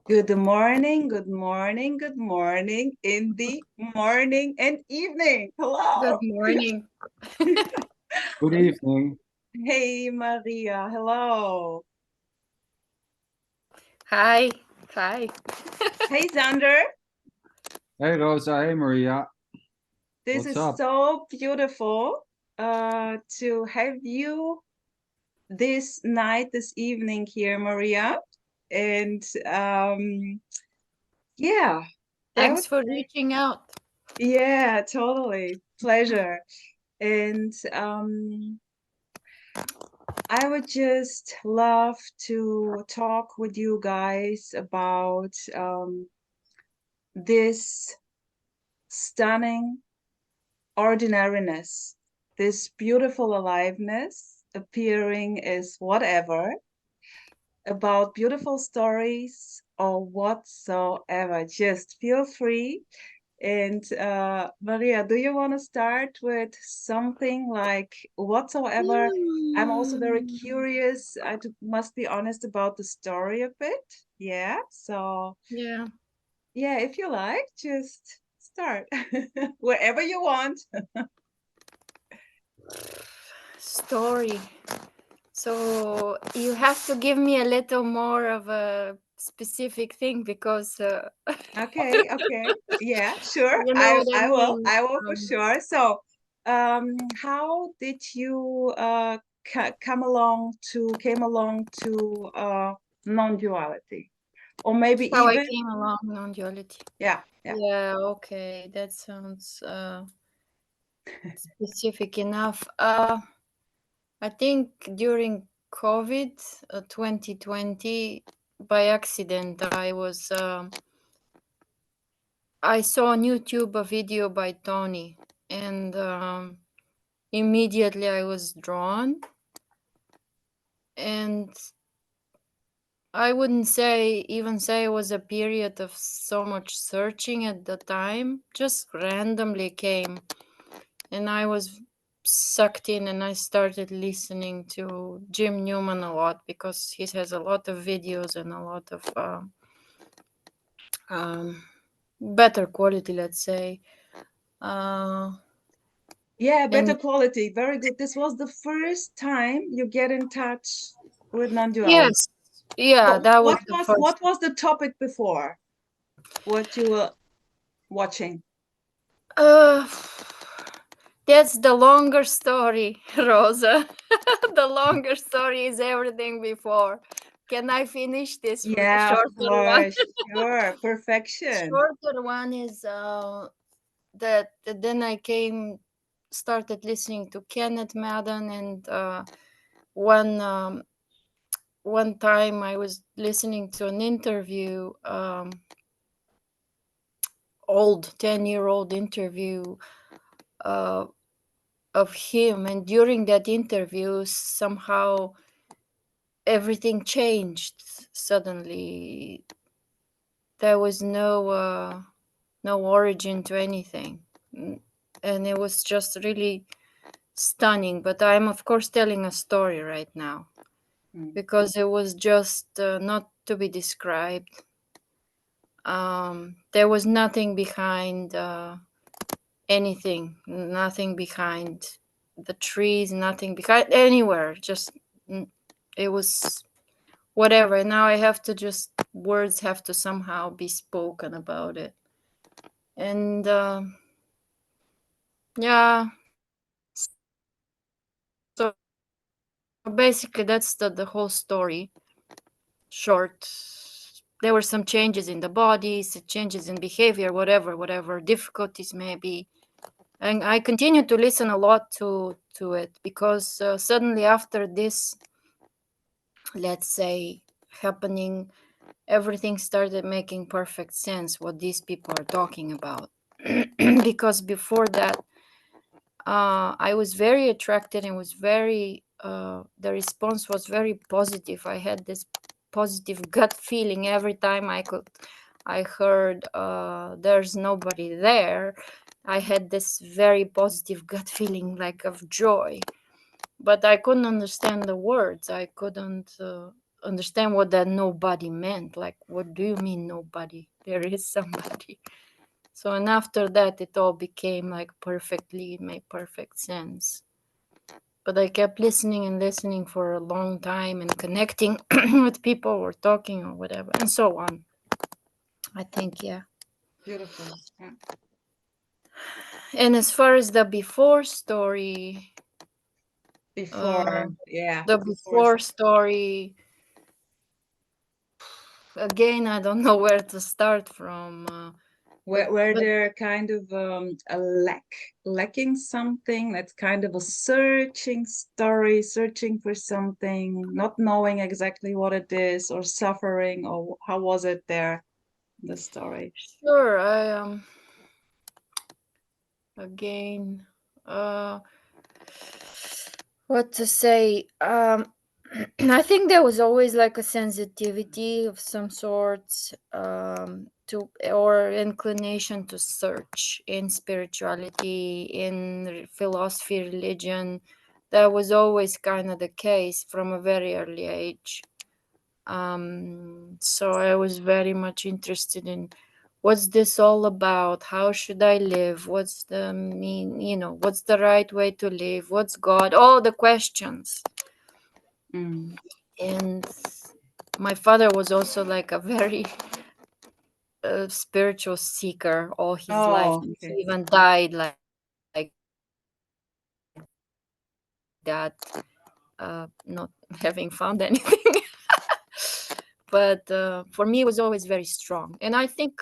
Good morning, good morning, good morning in the morning and evening. Good Hello. morning. Good evening. Hey, Maria. Hello. Hi. Hi. Hey, Sander. Hey Rosa, hey Maria. This What's is up? so beautiful to have you this night, this evening here, Maria. And yeah, I would Thanks for say, reaching out. yeah, totally. Pleasure. And I would just love to talk with you guys about this stunning ordinariness, this beautiful aliveness appearing as whatever, about beautiful stories or whatsoever. Just feel free. And Maria, do you want to start with something like whatsoever? I'm also very Mm, curious. Must be honest about the story a bit. Yeah. So, Yeah. yeah, if you like, just start wherever you want. Story. So you have to give me a little more of a specific thing because Okay. Okay. Yeah, sure. you know I what I I will. mean. I will for sure. So, how did you came along to non-duality? Or maybe How I even, came along non-duality. yeah, yeah. Yeah. Okay. That sounds specific enough. I think during COVID 2020, by accident, I saw on YouTube a video by Tony, and immediately I was drawn. And I wouldn't say it was a period of so much searching at the time, just randomly came. And I was sucked in and I started listening to Jim Newman a lot because he has a lot of videos and a lot of um, better quality, let's say. Uh, Yeah, better and quality. Very good. This was the first time you get in touch with non-duality. yes, yeah, But that was the first. what was the topic before? What you were watching? Uh, that's the longer story, Rosa. The longer story is everything before. Can I finish this Yeah, of shorter one? course. Sure. Perfection. Shorter one is that then I started listening to Kenneth Madden, and one one time I was listening to an interview, old 10-year-old interview uh, of him, and during that interview somehow everything changed suddenly. There was no origin to anything. And it was just really stunning. But I'm of course telling a story right now Mm. because it was just not to be described. There was nothing behind anything, nothing behind the trees, nothing behind anywhere. Just it was whatever. Now I have to just words have to somehow be spoken about it. And yeah, so basically that's the whole story. Short. There were some changes in the bodies, changes in behavior, whatever difficulties may be. And I continued to listen a lot to it because suddenly after this, let's say, happening, everything started making perfect sense what these people are talking about. Because before that, I was very attracted and was very the response was very positive. I had this positive gut feeling every time I heard there's nobody there. I had this very positive gut feeling like of joy, but I couldn't understand the words. I couldn't. understand what that nobody meant. Like, what do you mean nobody? There is somebody. So, and after that, it all became like perfectly, it made perfect sense. But I kept listening and listening for a long time and connecting with people or talking or whatever and so on. I think, yeah. Beautiful. Yeah. And as far as the before story, Before, yeah. the Before, before story, again, I don't know where to start from. were But there kind of a lacking something? That's kind of a searching story, searching for something, not knowing exactly what it is, or suffering, or how was it there, the story? sure, I again, uh, what to say? I think there was always like a sensitivity of some sorts, to or inclination to search in spirituality, in philosophy, religion. That was always kind of the case from a very early age. So I was very much interested in what's this all about? How should I live? What's the what's the right way to live? What's God? All the questions. Mm. And my father was also like a very spiritual seeker all his life. Oh, And he okay. even died like that, not having found anything. But for me, it was always very strong. And I think,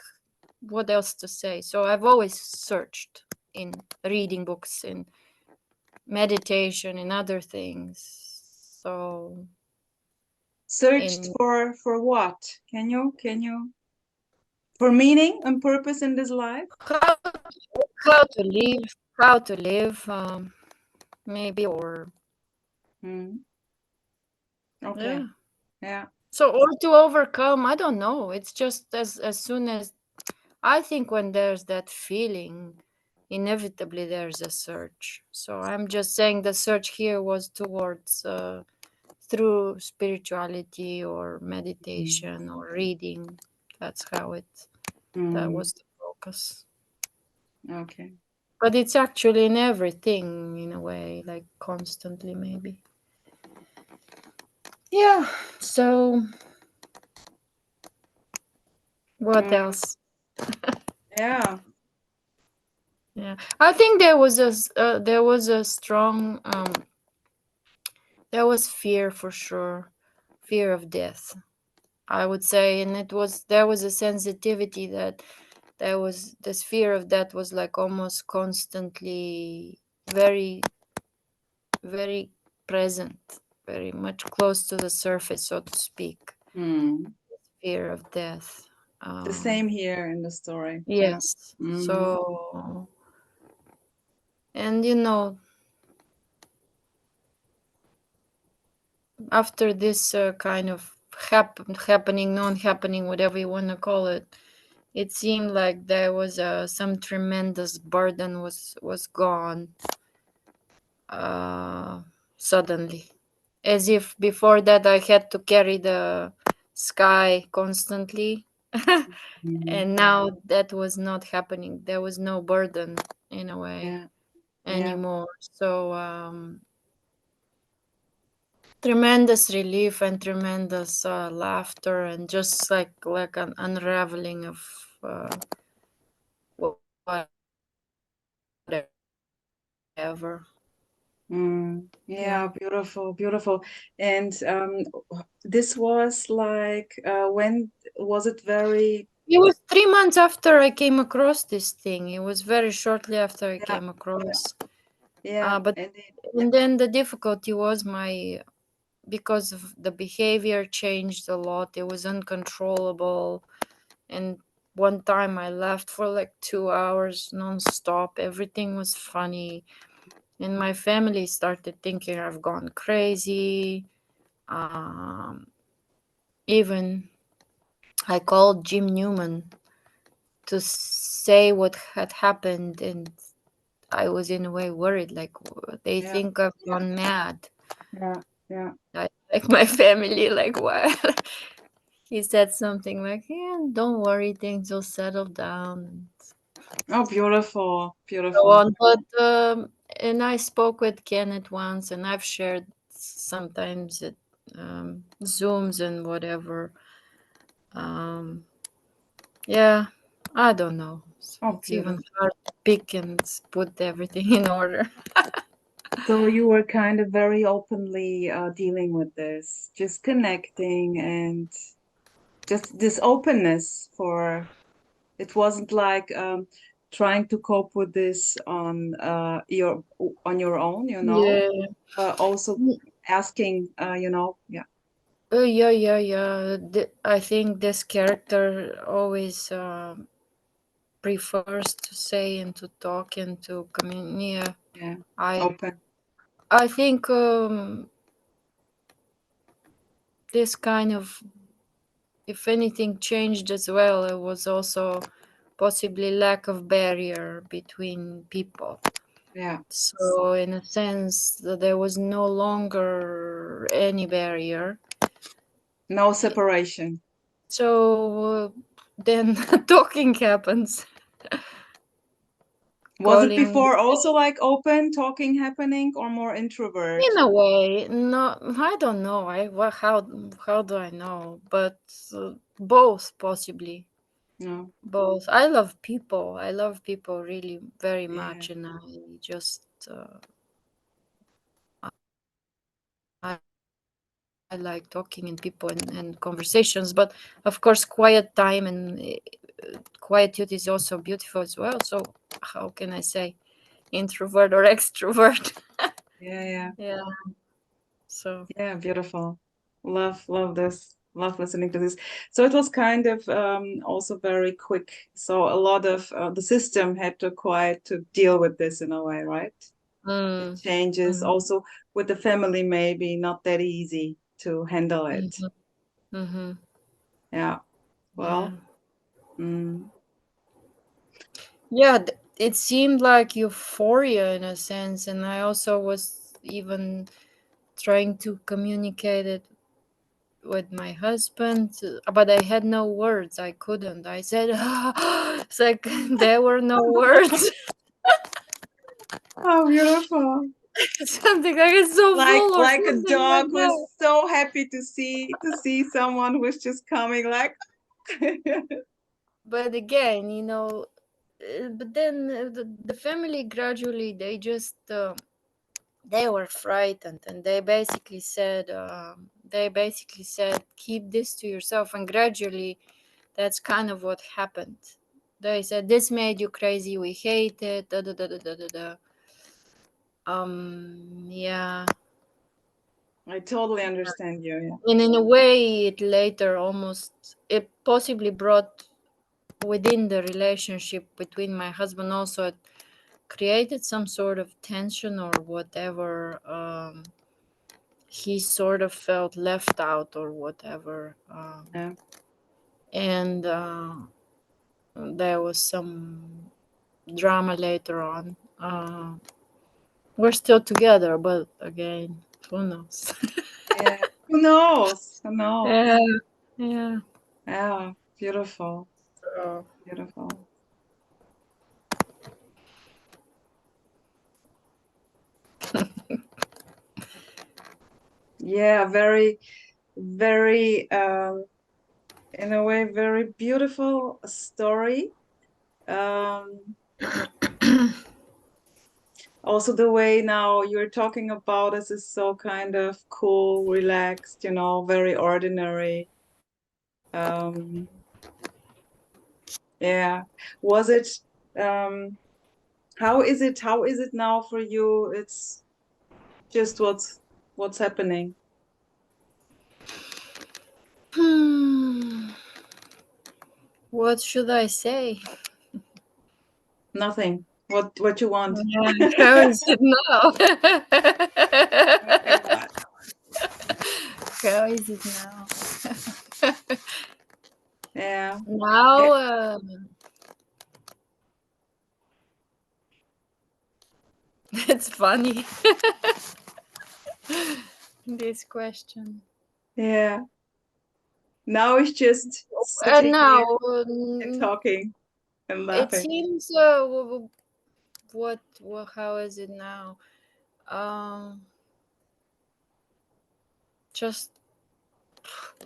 what else to say? So I've always searched in reading books and meditation and other things. So Searched in for what? Can you for meaning and purpose in this life? how to live, maybe, or Mm. Okay. yeah. Yeah. So, or to overcome, I don't know. It's just as soon as I think when there's that feeling, inevitably there's a search. So I'm just saying the search here was towards through spirituality or Mm. meditation or reading. That's how that Mm. was the focus. Okay. But it's actually in everything in a way, like constantly, maybe. Yeah. So what Mm. else? Yeah. Yeah, I think there was a strong there was fear for sure, fear of death. I would say, and there was a sensitivity that there was this fear of that was like almost constantly very very present, very much close to the surface, so to speak. Mm. Fear of death. The same here in the story. Yeah. Yes. Mm. So, and after this kind of happening, non-happening, whatever you want to call it, it seemed like there was some tremendous burden was gone uh, suddenly, as if before that I had to carry the sky constantly, Mm. and now that was not happening. There was no burden in a way Yeah. Yeah. anymore. So tremendous relief and tremendous laughter and just like an unraveling of whatever. Yeah, Yeah, beautiful, beautiful. And this was like when was it very, it was 3 months after I came across this thing. It was very shortly after I yeah, came across. yeah, But and it, and then the difficulty was my because of the behavior changed a lot. It was uncontrollable. And one time I laughed for like 2 hours nonstop. Everything was funny. And my family started thinking I've gone crazy. Um, Even I called Jim Newman to say what had happened. And I was in a way worried, like they yeah, think I've gone mad. yeah, yeah. like my family, like what? He said something like, "Yeah, don't worry, things will settle down." Oh, beautiful, So beautiful. on, but and I spoke with Kenneth once, and I've shared sometimes at Zooms and whatever. Um, yeah, I don't know. Oh, It's even beautiful. hard to pick and put everything in order. So you were kind of very openly dealing with this, just connecting and just this openness for it wasn't like trying to cope with this on your own, Yeah. also asking, yeah, Yeah. I think this character always prefers to say and to talk and to communicate. Yeah, yeah, I open, I think this kind of, if anything changed as well, it was also possibly lack of barrier between people. yeah, So in a sense, there was no longer any barrier. no separation. So then talking happens. Was it Calling before also like open talking happening or more introvert? in a way. No, I don't know. How do I know? But both possibly. No, Both. I love people. I love people really very yeah, much, and I just I, I like talking and people and conversations. But of course, quiet time and quietude is also beautiful as well. So how can I say introvert or extrovert? yeah, yeah, Yeah. So. yeah, beautiful. Love this. Love listening to this. So it was kind of also very quick. So a lot of the system had to quite to deal with this in a way, right? It Mm, changes mhm, also with the family, maybe not that easy to handle it. mhm, mhm. Yeah. Yeah. Well, mm, Yeah, it seemed like euphoria in a sense, and I also was even trying to communicate it with my husband, but I had no words. I couldn't. I said, it's like there were no words. oh, beautiful. Something like it's so full or Like a something like dog who's that. so happy to see someone who's just coming like But again, but then the family gradually they were frightened, and they basically said keep this to yourself, and gradually that's kind of what happened. They said this made you crazy, we hate it, da da da da da da da. Yeah. I totally understand you. And in a way it possibly brought within the relationship between my husband also, it created some sort of tension or whatever. He sort of felt left out or whatever. Yeah. And there was some drama later on. We're still together, but again, who knows? Yeah. Who knows? Who knows? Yeah, yeah. Yeah. Beautiful. So, Beautiful. Yeah, very, very in a way, very beautiful story. Um Also the way now you're talking about this is so kind of cool, relaxed, very ordinary. Um yeah. Was it how is it now for you? It's just what's happening. hmm, what should I say? Nothing. What you want. Yeah, how is it now? What you want. How is it now? Yeah. Now, Eh, it's funny. this question. Yeah. Now it's just And sitting now here and talking and it laughing. seems how is it now? Um, just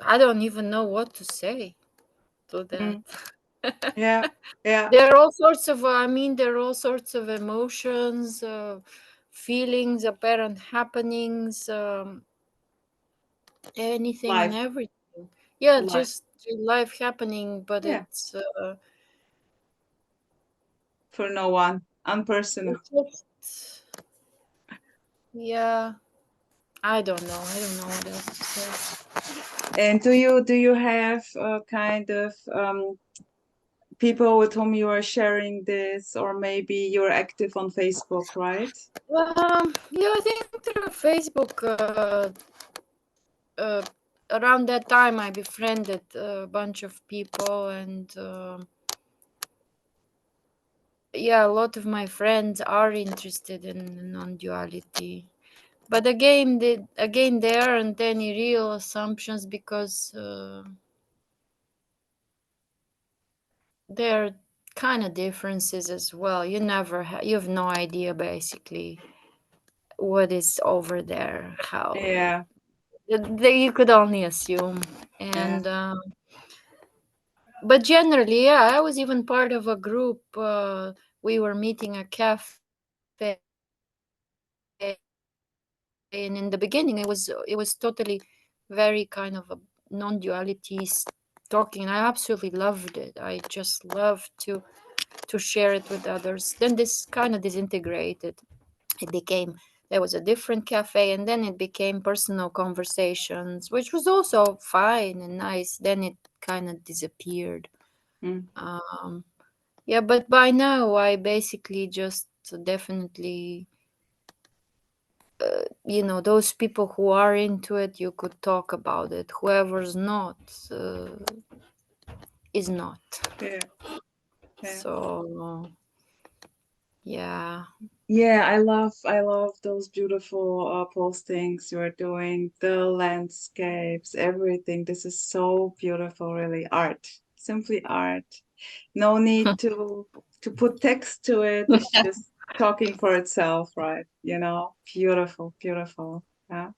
I don't even know what to say to that. Yeah. Yeah. There are all sorts of there are all sorts of emotions, feelings, apparent happenings, anything and Life. everything. Yeah, Life. just life happening, but Yeah. it's For no one. Unpersonal. just yeah. I don't know. I don't know what else to say. And do you have kind of people with whom you are sharing this, or maybe you're active on Facebook, right? Yeah, I think through Facebook. Uh, Around that time, I befriended a bunch of people, and yeah, a lot of my friends are interested in non-duality. But again, there aren't any real assumptions because there are kind of differences as well. You have no idea basically what is over there. How Yeah. you could only assume, Yeah. and but generally, yeah, I was even part of a group. We were meeting a cafe, and in the beginning, it was totally very kind of a non-duality talking. I absolutely loved it. I just loved to share it with others. Then this kind of disintegrated. It became There was a different cafe, and then it became personal conversations, which was also fine and nice. Then it kind of disappeared. Mm. Um, yeah, but by now I basically just definitely, those people who are into it, you could talk about it. Whoever's not, is not. Yeah. Yeah. So, yeah. Yeah, I love those beautiful postings you're doing, the landscapes, everything. This is so beautiful, really. Art, simply art. No need to put text to it. It's just talking for itself, right? You know, beautiful, beautiful. Yeah.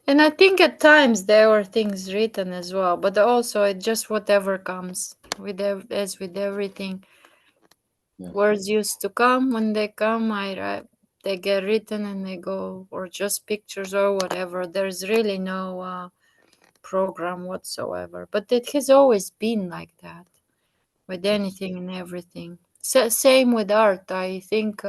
And I think at times there were things written as well, but also it just whatever comes as with everything. Words used to come. When they come, I write. They get written and they go, or just pictures or whatever. There's really no program whatsoever. But it has always been like that with anything and everything. So, same with art. I think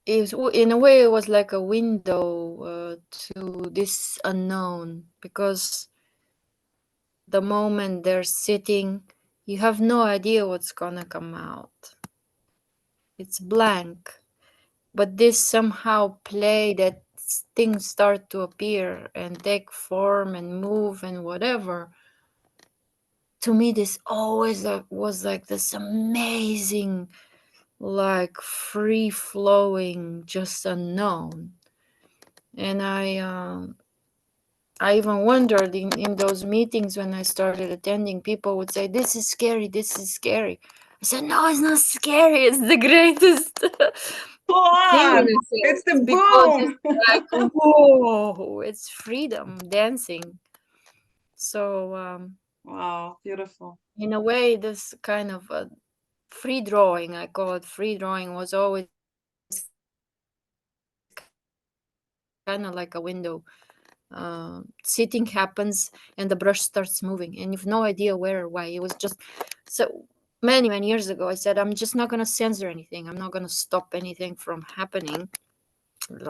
in a way it was like a window to this unknown, because the moment they're sitting, you have no idea what's gonna come out. It's blank. But this somehow play that things start to appear and take form and move and whatever. To me, this always was like this amazing, like free flowing, just unknown. And I even wondered in those meetings when I started attending, people would say, "This is scary, this is scary." I said, "No, it's not scary. It's the greatest Go thing in on. a It's sense, the because it's boom. like, whoa, it's freedom, dancing." So, Wow, beautiful. in a way, this kind of free drawing, I call it free drawing, was always kind of like a window. Sitting happens and the brush starts moving and you've no idea where or why. It was just so many years ago. I said, I'm just not going to censor anything. I'm not going to stop anything from happening,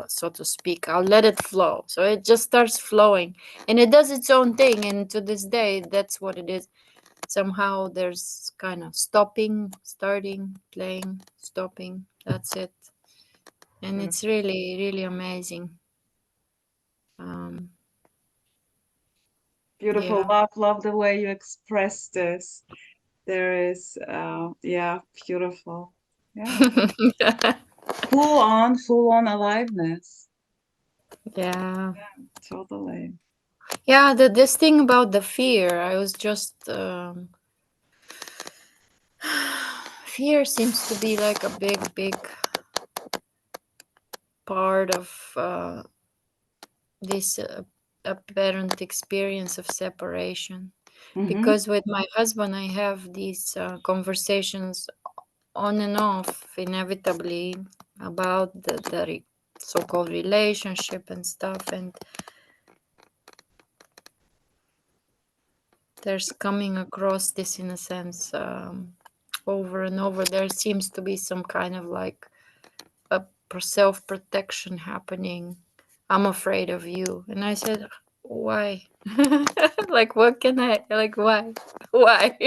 so to speak. I'll let it flow. So it just starts flowing and it does its own thing. And to this day, that's what it is. Somehow there's kind of stopping, starting, playing, stopping. That's it. And Beautiful. it's really, really amazing. Um, Beautiful. yeah. Love the way you express this. There is, yeah, beautiful. Yeah. full on aliveness. Yeah. Totally. Yeah, this thing about the fear, I was just fear seems to be like a big part of this apparent experience of separation. Because with my husband, I have these conversations on and off, inevitably, about the so-called relationship and stuff, and there's coming across this in a sense over and over. There seems to be some kind of like a self-protection happening. I'm afraid of you. And I said, why? Like, what can I, like, why? Why?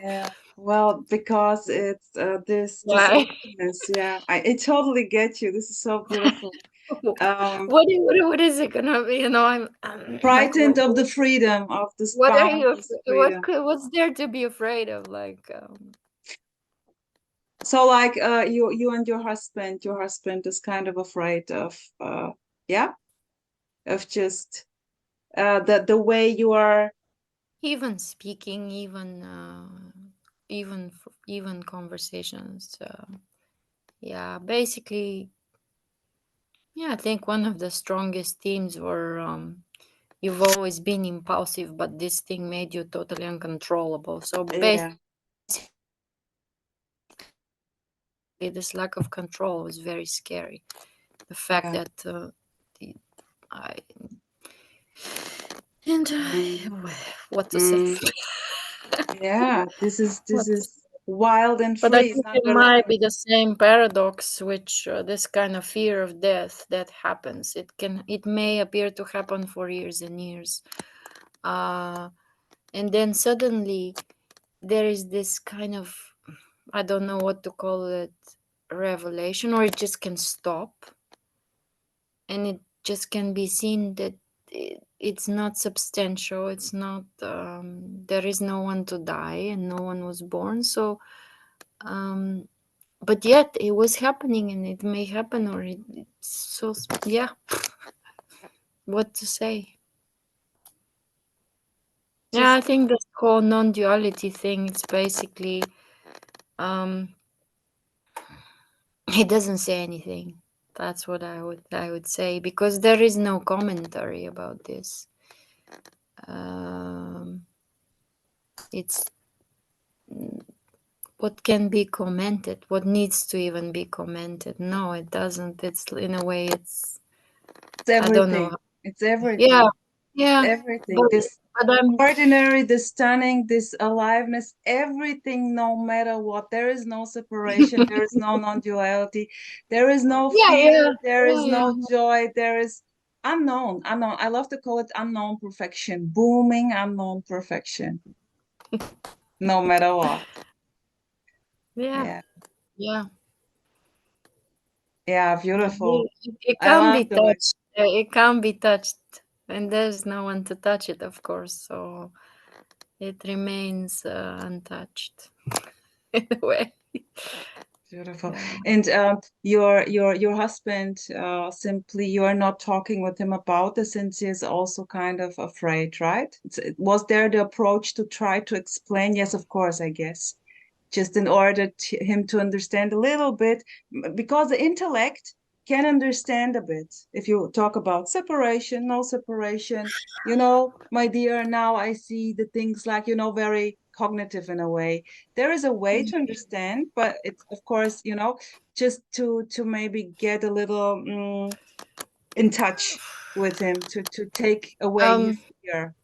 Yeah. Well, because it's this Why? openness. Yeah, I totally get you. This is so beautiful. What is it gonna be? You know, I'm like, Frightened of the freedom, of this what are you, boundless freedom. what's there to be afraid of? Like, So like you and your husband is kind of afraid of yeah, of just the way you are. even speaking, even conversations. Yeah, basically, yeah, I think one of the strongest themes were you've always been impulsive, but this thing made you totally uncontrollable. So Yeah, basically, this lack of control was very scary. The fact yeah. that I and Mm, what to say? mm. Yeah, What this to is wild and But I free, think it Sander might Rosa. be the same paradox, which this kind of fear of death that happens. It may appear to happen for years and years, uh, and then suddenly there is this kind of, I don't know what to call it, revelation, or it just can stop, and it just can be seen that it's not substantial. It's not. There is no one to die, and no one was born. So. But yet it was happening, and it may happen, or it's so, yeah, what to say. Yeah, I Just think this whole non-duality thing, it's basically um it doesn't say anything. That's what I would say, because there is no commentary about this. It's what can be commented, what needs to even be commented. No, it doesn't. It's in a way, it's I don't know. everything. It's Yeah, everything. yeah, Everything. but This I'm ordinary, this stunning, this aliveness, everything, no matter what. There is no separation, there is no non-duality, there is no yeah, yeah, fear, there is yeah, no joy, there is unknown. I love to call it unknown perfection, booming unknown perfection, no matter what. yeah, Yeah, yeah. yeah, beautiful. It I can't be love the way. touched. It can't be touched, and there's no one to touch it, of course. So it remains untouched in a way. Beautiful. Yeah. And your husband, simply you are not talking with him about this since he is also kind of afraid, right? Was there the approach to try to explain? Yes, of course, I guess. Just in order him to understand a little bit, because the intellect can understand a bit. If you talk about separation, no separation, my dear, now I see the things like, very cognitive in a way. There is a way to understand, but it's, of course, just to maybe get a little in touch with him, to take away his Um. fear.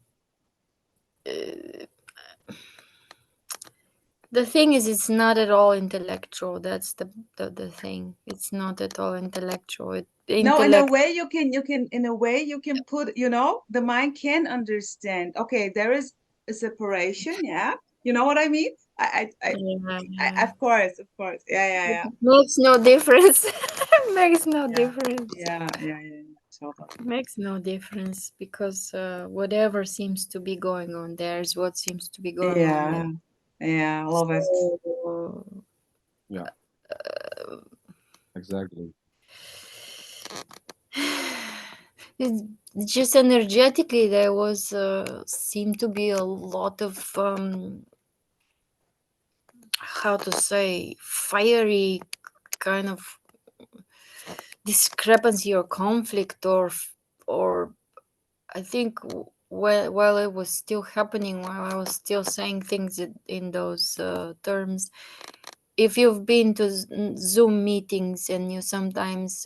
The thing is, it's not at all intellectual. That's the thing. It's not at all intellectual. No, in a Intellect. way in a way you can put, the mind can understand. Okay, there is a separation, yeah. You know what I mean? Yeah, Of course, of course. Yeah, yeah, makes no difference. Makes no yeah. difference. Yeah, yeah, yeah, yeah. Totally. Makes no difference, because whatever seems to be going on there is what seems to be going on Yeah, there. yeah, I love it. So Yeah. Exactly. It's just energetically there was seemed to be a lot of how to say, fiery kind of discrepancy or conflict, or I think while it was still happening, while I was still saying things in those terms. If you've been to Zoom meetings and you sometimes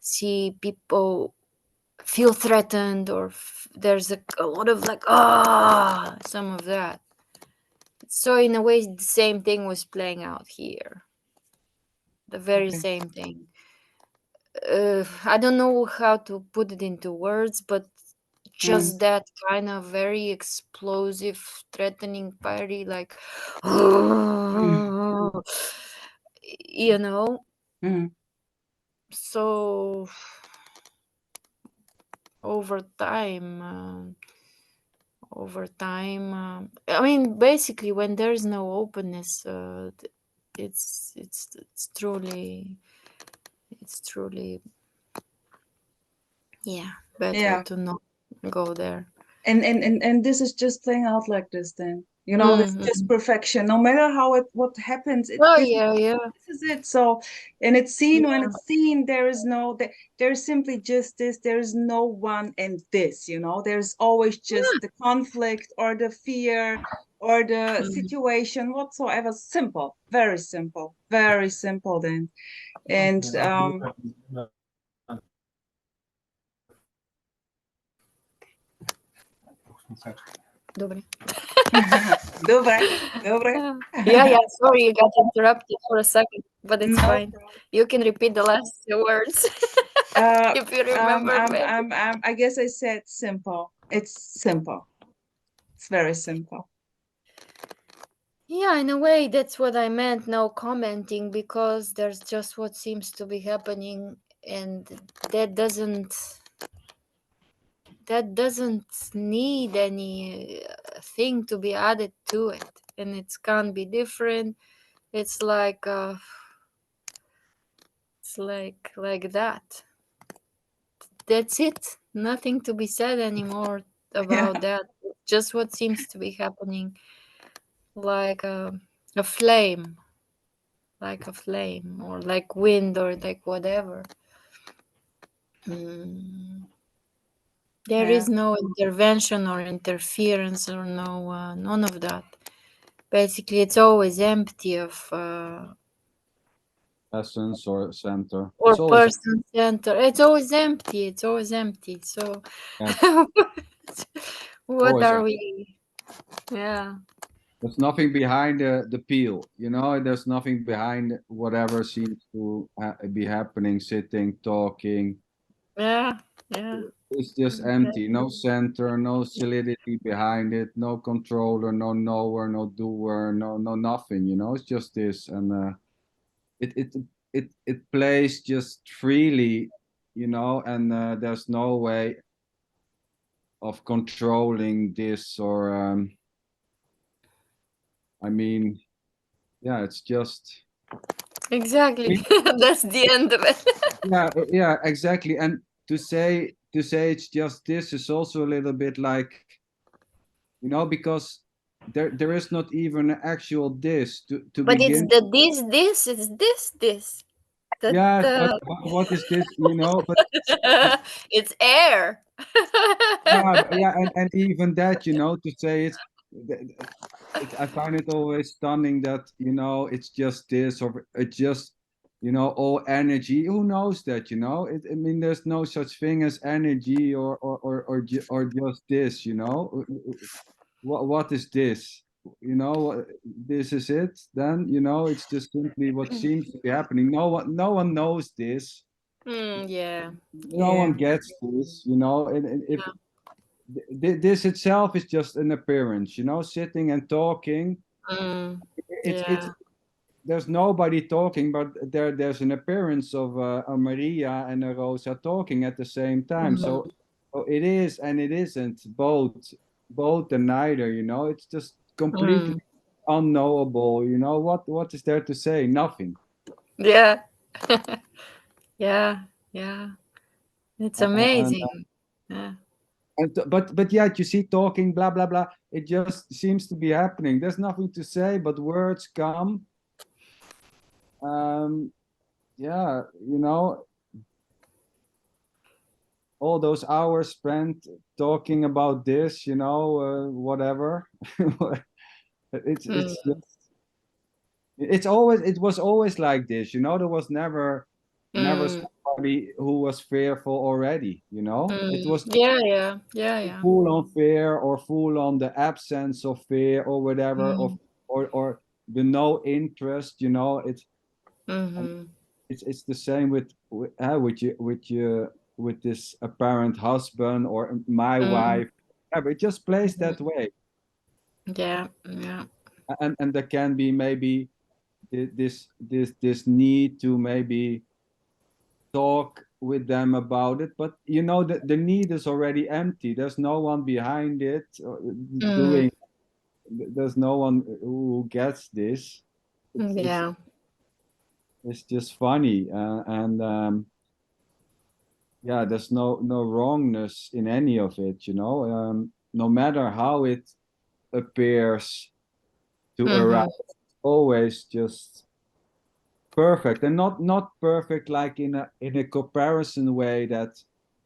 see people feel threatened, or there's a lot of like some of that. So in a way, the same thing was playing out here. The very Okay. same thing. I don't know how to put it into words, but Mm, just that kind of very explosive, threatening, fiery, like, mm, you know. mm. So over time, I mean, basically, when there's no openness, it's truly, yeah, better Yeah. to not go there. And this is just playing out like this then. You know, this Mm-hmm. just perfection. No matter how it what happens, Oh yeah, yeah, this is it. So, and it's seen when yeah. it's seen, there is no there's simply just this. There is no one and this, you know. There's always just the conflict or the fear or the Mm. situation whatsoever. Simple, very simple then. And Dobre. dobre, dobre. Yeah, yeah. Sorry, you got interrupted for a second, but it's No fine. problem. You can repeat the last words Uh, if you remember better. I guess I said simple. It's simple. It's very simple. Yeah, in a way, that's what I meant. No commenting, because there's just what seems to be happening, and that doesn't that doesn't need any thing to be added to it, and it can't be different. It's like like that. That's it. Nothing to be said anymore Yeah, about that. Just what seems to be happening, like a flame, or like wind, or like whatever. Mm. There yeah, is no intervention or interference, or no none of that. Basically, it's always empty of Essence or center. or It's always, person center. It's always empty. It's always empty. So, yeah, what always. are we? Yeah. There's nothing behind the peel, you know. There's nothing behind whatever seems to be happening, sitting, talking. Yeah. Yeah. It's just empty. No center, no solidity behind it, no controller, no knower, no doer, no nothing. You know, it's just this, and it it it plays just freely, you know, and there's no way of controlling this or I mean, yeah, it's just. Exactly. That's the end of it. Yeah, yeah, exactly. And to say it's just this is also a little bit like, you know, because there is not even an actual this to But it's begin. the this is this. That Yes, but what is this, you know? But it's air. yeah, yeah, and even that, you know, to say I find it always stunning that, you know, it's just this or it's just, you know, all energy. Who knows that, you know? I mean, there's no such thing as energy or just this, you know? What is this? You know, this is it. Then, you know, it's just simply what seems to be happening. No one knows this. Yeah. No one yeah, gets this, you know. And if this itself is just an appearance, you know, sitting and talking. Mm, It's yeah. there's nobody talking, but there's an appearance of a Maria and a Rosa talking at the same time. Mm, So it is and it isn't both and neither. You know, it's just completely mm, unknowable. You know what is there to say? Nothing. yeah. Yeah, yeah. It's And, amazing. Yeah. but yet you see talking blah blah blah. It just seems to be happening. There's nothing to say, but words come. Yeah, you know, all those hours spent talking about this, you know, whatever. It's Mm, just, it was always like this, you know. There was never mm, somebody who was fearful already, you know. It mm. was Yeah, yeah, yeah, yeah. full on fear or full on the absence of fear or whatever of Mm, or the no interest, you know. mm-hmm, It's the same with this apparent husband or my mm, wife. Yeah, but it just plays mm-hmm. that way. Yeah, yeah. And there can be maybe this need to maybe talk with them about it, but you know the need is already empty. There's no one behind it Mm, doing. There's no one who gets this. it's it's yeah. it's just funny, and yeah, there's no wrongness in any of it, you know. No matter how it appears to arise, Mm-hmm. always just perfect, and not perfect like in a comparison way, that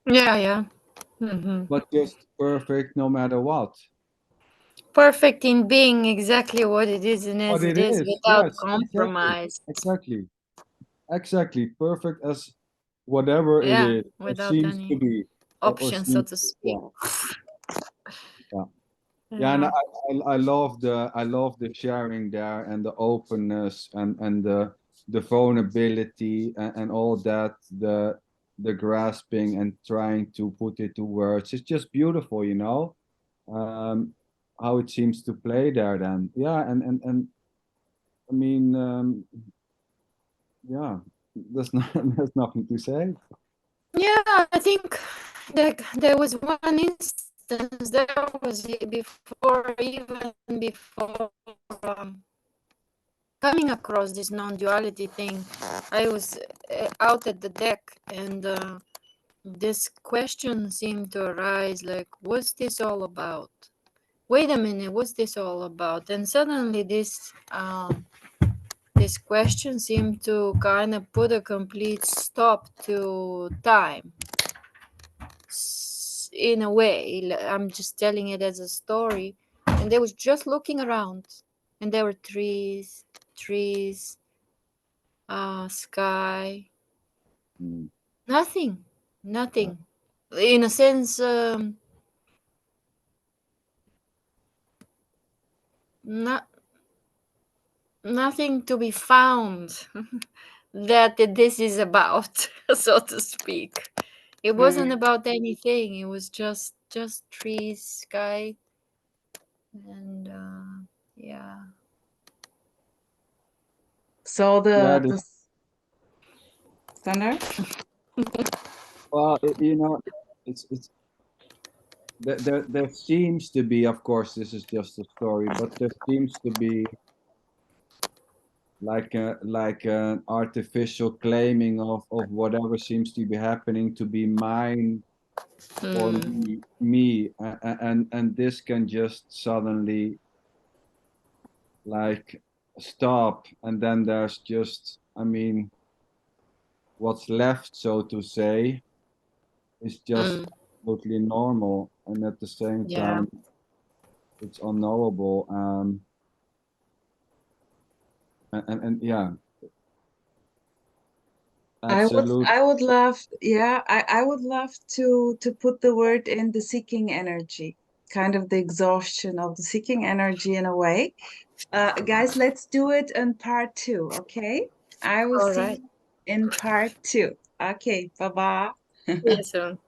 Yeah, yeah. Mm-hmm. but just perfect no matter what. Perfect in being exactly what it is and What as it it is is, without yes, exactly, compromise. exactly perfect as whatever it Yeah, is or without seems to any be, or option, so seems to to, speak. yeah, yeah. Yeah, and Yeah. I love the sharing there, and the openness, and the vulnerability, and all that, the grasping and trying to put it to words. It's just beautiful, you know, um, how it seems to play there then. Yeah, and I mean, yeah, there's no, there's nothing to say. Yeah, I think there was one instance, there was before, even before coming across this non-duality thing. I was out at the deck, and this question seemed to arise, like, what's this all about? Wait a minute, what's this all about? And suddenly this question seemed to kind of put a complete stop to time. In a way, I'm just telling it as a story. And they was just looking around, and there were trees, sky, Mm. nothing, nothing. In a sense, not nothing to be found that this is about, so to speak. It wasn't Mm. about anything. It was just trees, sky, and yeah. So Yeah, the Sander? well, you know, it's there seems to be, of course, this is just a story, but there seems to be like an artificial claiming of whatever seems to be happening to be mine or Mm, me, and this can just suddenly like stop, and then there's just, I mean, what's left, so to say, is just mm, totally normal, and at the same yeah. time it's unknowable. And yeah, absolutely. I would love, yeah, I would love to put the word in the seeking energy, kind of the exhaustion of the seeking energy in a way. Guys, let's do it in part two, okay? I will All see right. you in part two. Okay, bye-bye. See you soon.